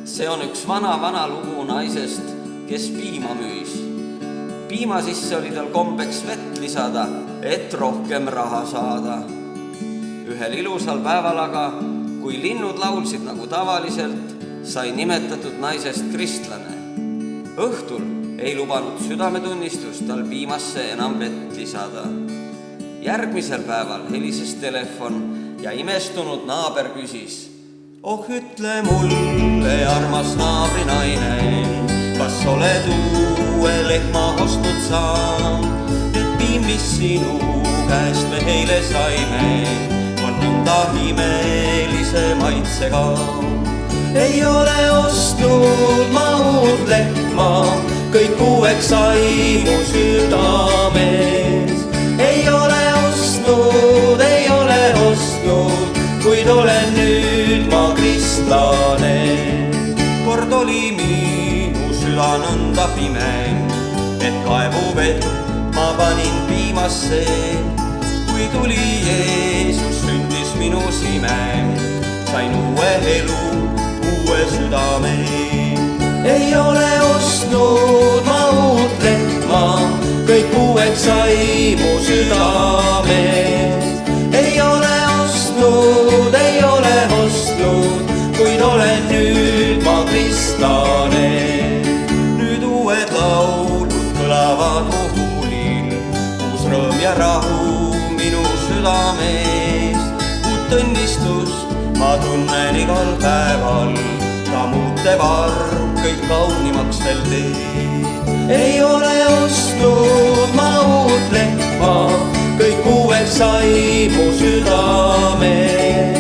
See on üks vana lugu naisest, kes piima müüs. Piima sisse oli tal kombeks vett lisada, et rohkem raha saada. Ühel ilusal päeval aga, kui linnud laulsid nagu tavaliselt, sai nimetatud naisest kristlane. Õhtul ei lubanud südametunnistus tal piimasse enam vett lisada. Järgmisel päeval helises telefon ja imestunud naaber küsis: oh, ütle mulle, armas naabrinaine, kas oled uue lehma ostnud saanud, et piim, mis sinu käest me eile saime, on nõnda imelise maitsega. Ei ole ostnud ma uut lehma, kõik uueks sai mu südames. Ei ole ostnud, kuid olen nüüd ma kristlane. Kord oli minu süda nõnda pime, et kaevuvett ma panin piimasse. Kui tuli Jeesus, sündis minu sime, sain uue elu, uue südame. Ei ole ostnud ma uut lehma, kõik uueks sai mu südames. Ei ole ostnud, kuid olen nüüd ma kristlane. Nüüd uued laulud kõlavad mu huulil, uus rõõm ja rahu minu südames. Uut õnnistust ma tunnen igal päeval, ta muuteb arm kõik kaunimaks veel teed. Ei ole ostnud ma uut lehma, kõik uueks sai mu südames.